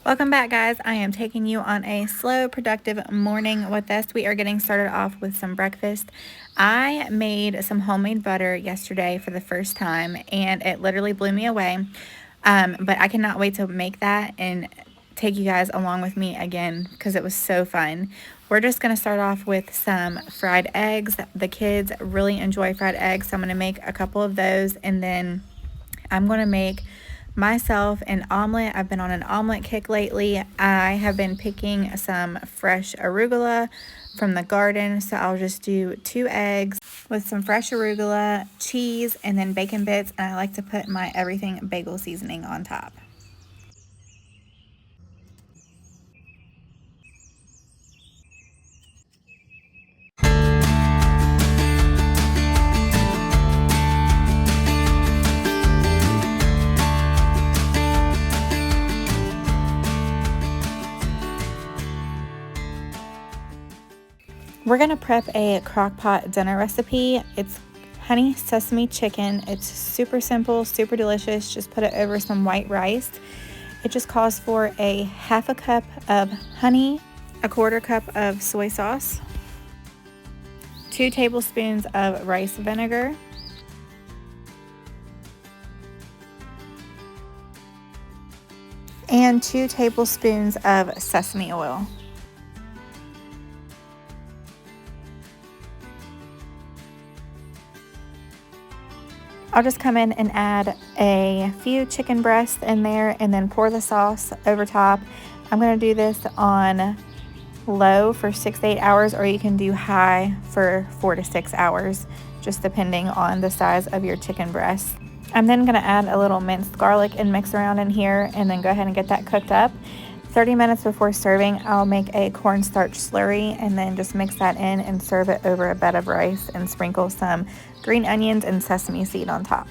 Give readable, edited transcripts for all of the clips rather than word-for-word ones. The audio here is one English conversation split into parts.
Welcome back, guys. I am taking you on a slow, productive morning with us. We are getting started off with some breakfast. I made some homemade butter yesterday for the first time, and it literally blew me away. But I cannot wait to make that and take you guys along with me again because it was so fun. We're just going to start off with some fried eggs. The kids really enjoy fried eggs, so I'm going to make a couple of those, and then I'm going to make myself an omelet. I've been on an omelet kick lately. I have been picking some fresh arugula from the garden, so I'll just do 2 eggs with some fresh arugula, cheese, and then bacon bits, and I like to put my everything bagel seasoning on top. We're going to prep a crock pot dinner recipe. It's honey sesame chicken. It's super simple, super delicious. Just put it over some white rice. It just calls for a half a cup of honey, a quarter cup of soy sauce, 2 tablespoons of rice vinegar, and 2 tablespoons of sesame oil. I'll just come in and add a few chicken breasts in there and then pour the sauce over top. I'm going to do this on low for 6 to 8 hours, or you can do high for 4 to 6 hours, just depending on the size of your chicken breast. I'm then going to add a little minced garlic and mix around in here and then go ahead and get that cooked up. 30 minutes before serving, I'll make a cornstarch slurry and then just mix that in and serve it over a bed of rice and sprinkle some green onions and sesame seed on top.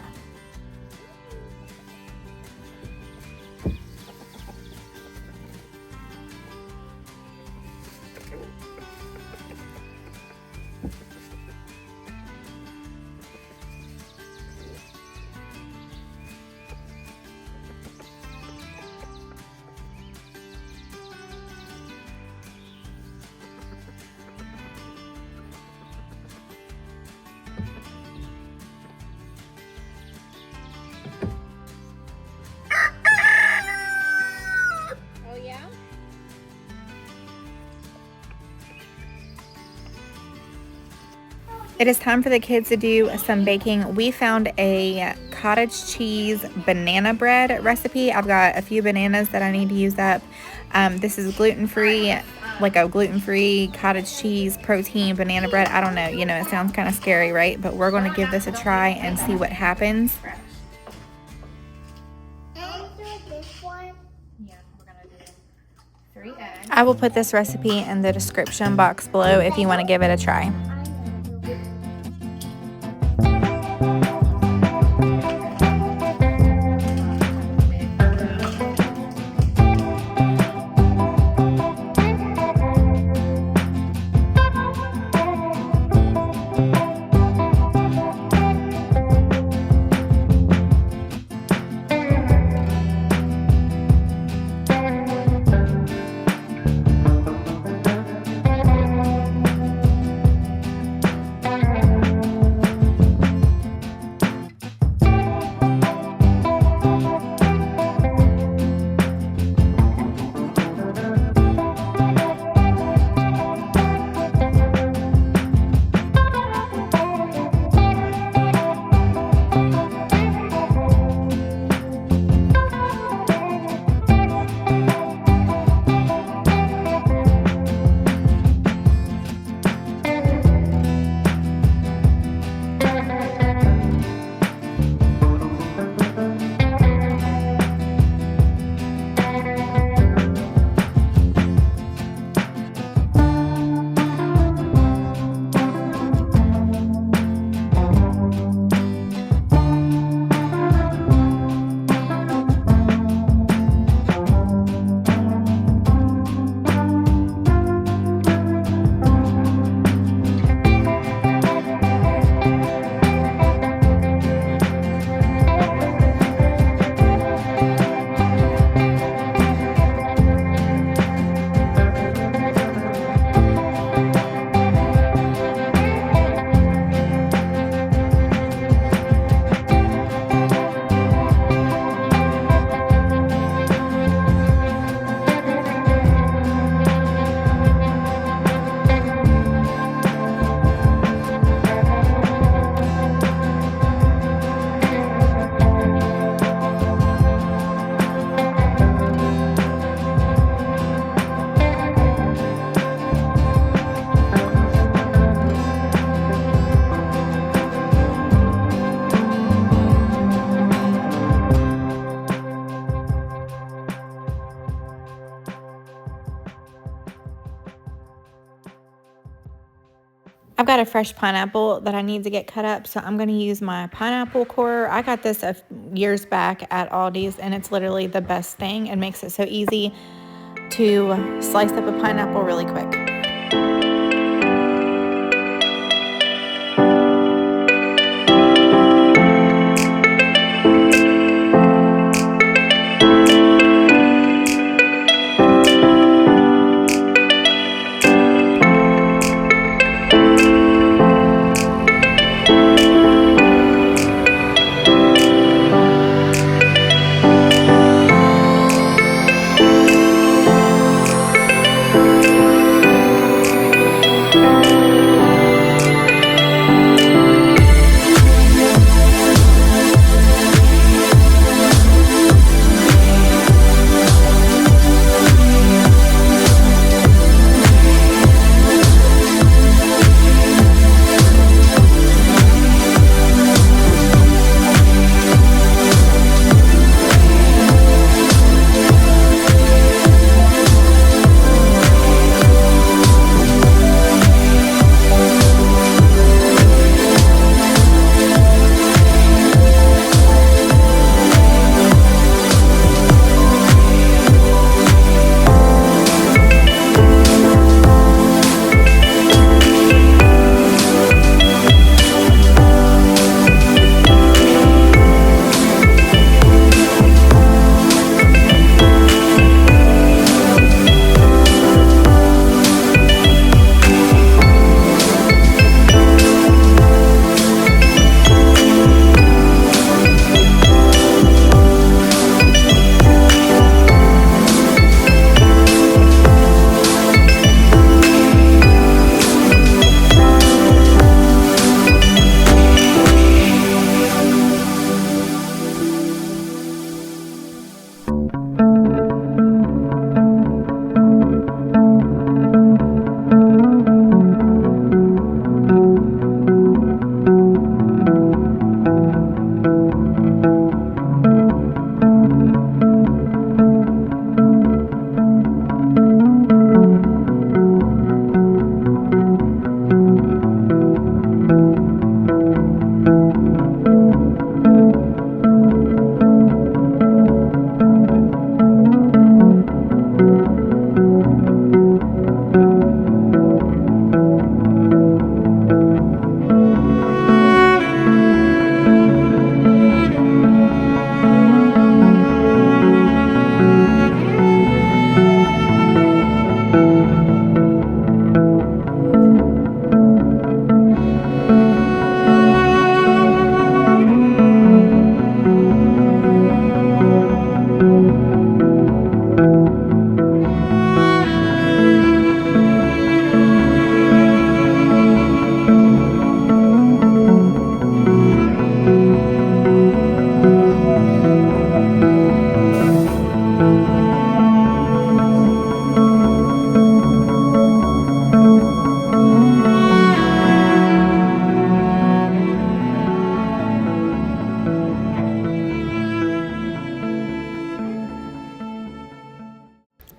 It is time for the kids to do some baking. We found a cottage cheese banana bread recipe. I've got a few bananas that I need to use up. This is gluten-free, like a gluten-free cottage cheese protein banana bread. I don't know, it sounds kind of scary, right? But we're going to give this a try and see what happens. I will put this recipe in the description box below if you want to give it a try. I've got a fresh pineapple that I need to get cut up, so I'm going to use my pineapple corer. I got this years back at Aldi's, and it's literally the best thing and makes it so easy to slice up a pineapple really quick.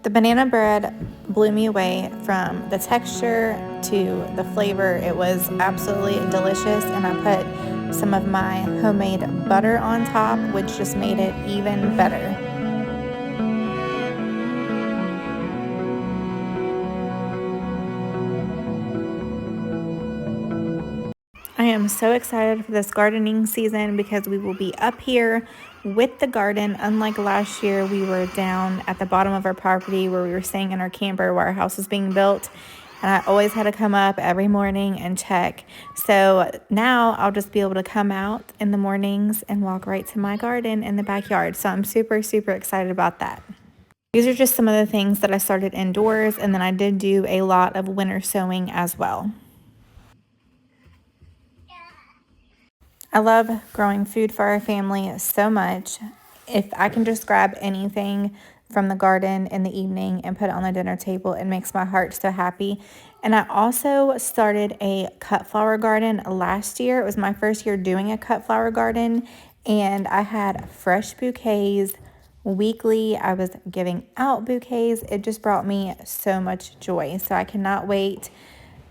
The banana bread blew me away from the texture to the flavor. It was absolutely delicious, and I put some of my homemade butter on top, which just made it even better. I am so excited for this gardening season because we will be up here with the garden. Unlike last year, we were down at the bottom of our property where we were staying in our camper while our house was being built. And I always had to come up every morning and check. So now I'll just be able to come out in the mornings and walk right to my garden in the backyard. So I'm super, super excited about that. These are just some of the things that I started indoors, and then I did do a lot of winter sowing as well. I love growing food for our family so much. If I can just grab anything from the garden in the evening and put it on the dinner table, it makes my heart so happy. And I also started a cut flower garden last year. It was my first year doing a cut flower garden, and I had fresh bouquets weekly. I was giving out bouquets. It just brought me so much joy. So I cannot wait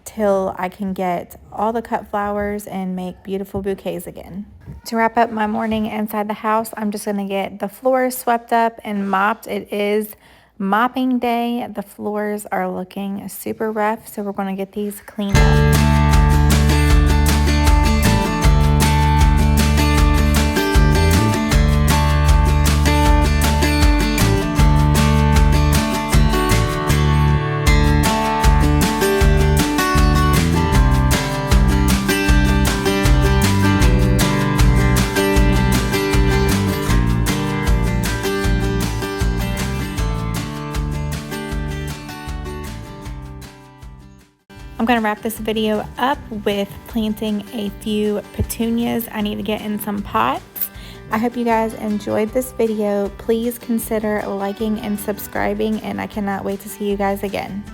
till I can get all the cut flowers and make beautiful bouquets again. To wrap up my morning inside the house, I'm just going to get the floors swept up and mopped. It is mopping day. The floors are looking super rough, so we're going to get these cleaned up. I'm going to wrap this video up with planting a few petunias I need to get in some pots. I hope you guys enjoyed this video. Please consider liking and subscribing, and I cannot wait to see you guys again.